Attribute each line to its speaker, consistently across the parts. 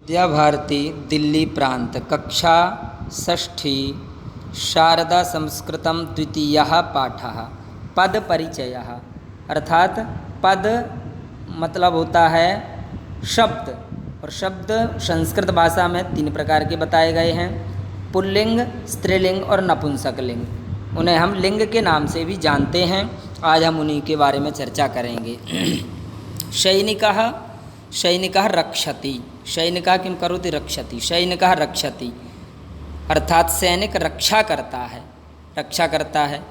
Speaker 1: विद्या भारती दिल्ली प्रांत कक्षा षष्ठी शारदा संस्कृतम द्वितीयः पाठः पद परिचयः। अर्थात पद मतलब होता है शब्द, और शब्द संस्कृत भाषा में 3 प्रकार के बताए गए हैं, पुल्लिंग, स्त्रीलिंग और नपुंसकलिंग। उन्हें हम लिंग के नाम से भी जानते हैं। आज हम उन्हीं के बारे में चर्चा करेंगे। सैनिकः सैनिकः रक्षति, सैनिकः किं करोति रक्षति, सैनिकः रक्षति अर्थात सैनिक रक्षा करता है, रक्षा करता है।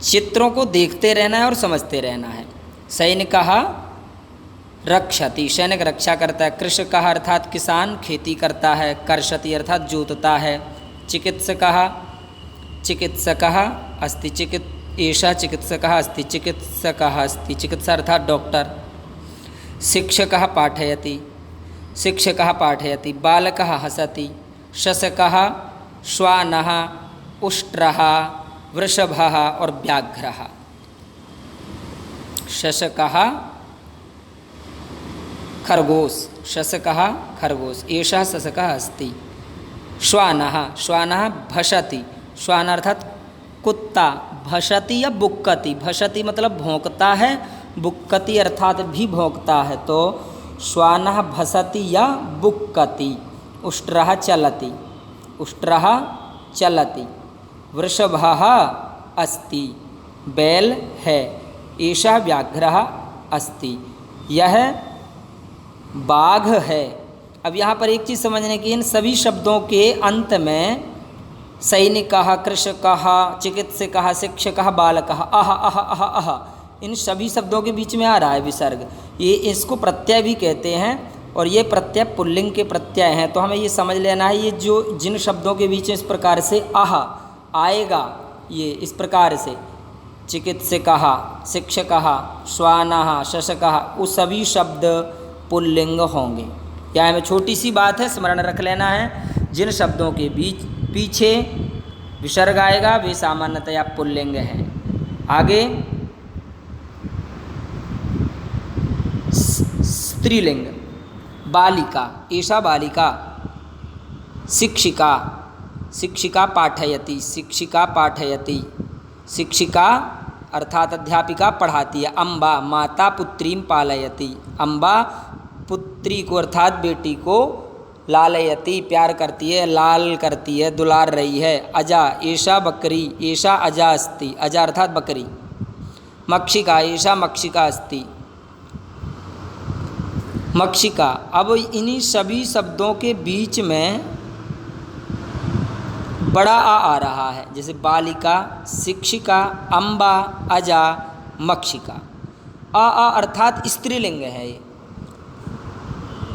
Speaker 1: चित्रों को देखते रहना है और समझते रहना है। सैनिकः रक्षति, सैनिक रक्षा करता है। कृषकः अर्थात किसान खेती करता है। कर्षति अर्थात जोतता है। चिकित्सकः चिकित्सकः अस्ति, एषः चिकित्सकः अस्ति, चिकित्सकः अस्ति, चिकित्सा अर्थात डॉक्टर। शिक्षकः पाठयति, शिक्षकः पाठयति। बालकः हसति। शशकः श्वानः उष्ट्रः वृषभः और व्याघ्रः। शशकः खरगोश, शशकः खरगोश, एषः शशकः अस्ति। श्वानः श्वानः भषति, श्वान अर्थात कुत्ता। भषति या बुक्कति, भषति मतलब भौंकता है, बुक्कति अर्थात भी भौंकता है। तो श्वानः भसति या बुक्कति। उष्ट्रः चलति, उष्ट्रः चलति। वृषभः अस्ति, बैल है। एषः व्याघ्रः अस्ति, यह बाघ है। अब यहाँ पर एक चीज़ समझने की, इन सभी शब्दों के अंत में सैनिकः, कृषकः, चिकित्सकः, शिक्षकः, बालकः, अह अह अह अह, इन सभी शब्दों के बीच में आ रहा है विसर्ग। ये इसको प्रत्यय भी कहते हैं, और ये प्रत्यय पुल्लिंग के प्रत्यय हैं। तो हमें ये समझ लेना है, ये जो जिन शब्दों के बीच में इस प्रकार से आह आएगा, ये इस प्रकार से चिकित्सकः, शिक्षकः, श्वानः, शशकः, वो सभी शब्द पुल्लिंग होंगे। क्या हमें छोटी सी बात है, स्मरण रख लेना है, जिन शब्दों के बीच पीछे विसर्ग आएगा वे सामान्यतया पुल्लिंग है। आगे स्त्रीलिंग, बालिका, एषा बालिका। शिक्षिका, शिक्षिका पाठयति, शिक्षिका पाठयति, शिक्षिका अर्थात अध्यापिका पढ़ाती है। अम्बा माता पुत्रीं पालयति, अम्बा पुत्री को अर्थात बेटी को लालयति प्यार करती है, लाल करती है, दुलार रही है। अजा एषा बकरी, एषा अजा अस्ति, अजा अर्थात बकरी। मक्षिका, एषा मक्षिका अस्ति, मक्षिका। अब इन्हीं सभी शब्दों के बीच में बड़ा आ रहा है, जैसे बालिका, शिक्षिका, अम्बा, अजा, मक्षिका। आ अर्थात स्त्रीलिंग है ये,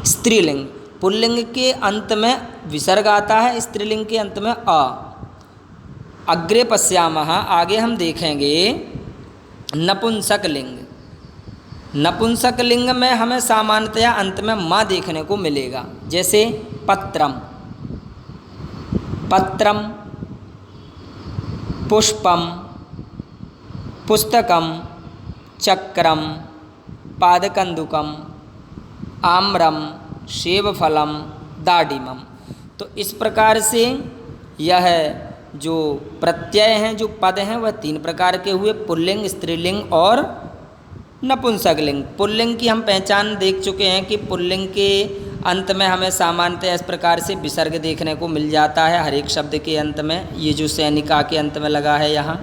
Speaker 1: स्त्रीलिंग। पुल्लिंग के अंत में विसर्ग आता है, स्त्रीलिंग के अंत में अ। अग्रे पश्यामः, आगे हम देखेंगे नपुंसकलिंग। नपुंसकलिंग में हमें सामान्यतया अंत में माँ देखने को मिलेगा, जैसे पत्रम, पत्रम, पुष्पम, पुस्तकम, चक्रम, पादकंदुकम, आम्रम, सेबफलम, दाडिमम। तो इस प्रकार से यह जो प्रत्यय हैं, जो पद हैं, वह 3 प्रकार के हुए, पुल्लिंग, स्त्रीलिंग और नपुंसकलिंग। पुल्लिंग की हम पहचान देख चुके हैं कि पुल्लिंग के अंत में हमें सामान्यतः इस प्रकार से विसर्ग देखने को मिल जाता है हर एक शब्द के अंत में। ये जो सैनिका के अंत में लगा है यहाँ,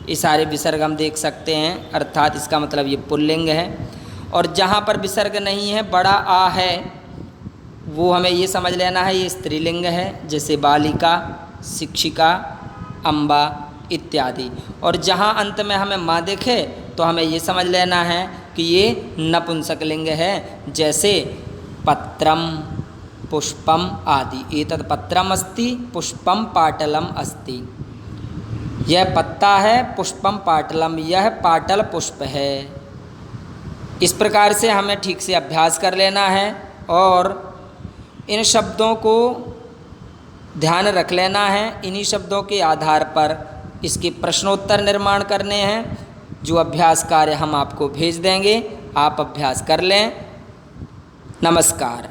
Speaker 1: ये सारे विसर्ग हम देख सकते हैं, अर्थात इसका मतलब ये पुल्लिंग है। और जहाँ पर विसर्ग नहीं है, बड़ा आ है, वो हमें ये समझ लेना है ये स्त्रीलिंग है, जैसे बालिका, शिक्षिका, अम्बा इत्यादि। और जहाँ अंत में हमें माँ दिखे तो हमें ये समझ लेना है कि ये नपुंसकलिंग है, जैसे पत्रम, पुष्पम आदि। एतत् पत्रम अस्ति, पुष्पम पाटलम अस्ति। यह पत्ता है, पुष्पम पाटलम, यह पाटल पुष्प है। इस प्रकार से हमें ठीक से अभ्यास कर लेना है और इन शब्दों को ध्यान रख लेना है। इन्हीं शब्दों के आधार पर इसके प्रश्नोत्तर निर्माण करने हैं, जो अभ्यास कार्य हम आपको भेज देंगे। आप अभ्यास कर लें। नमस्कार।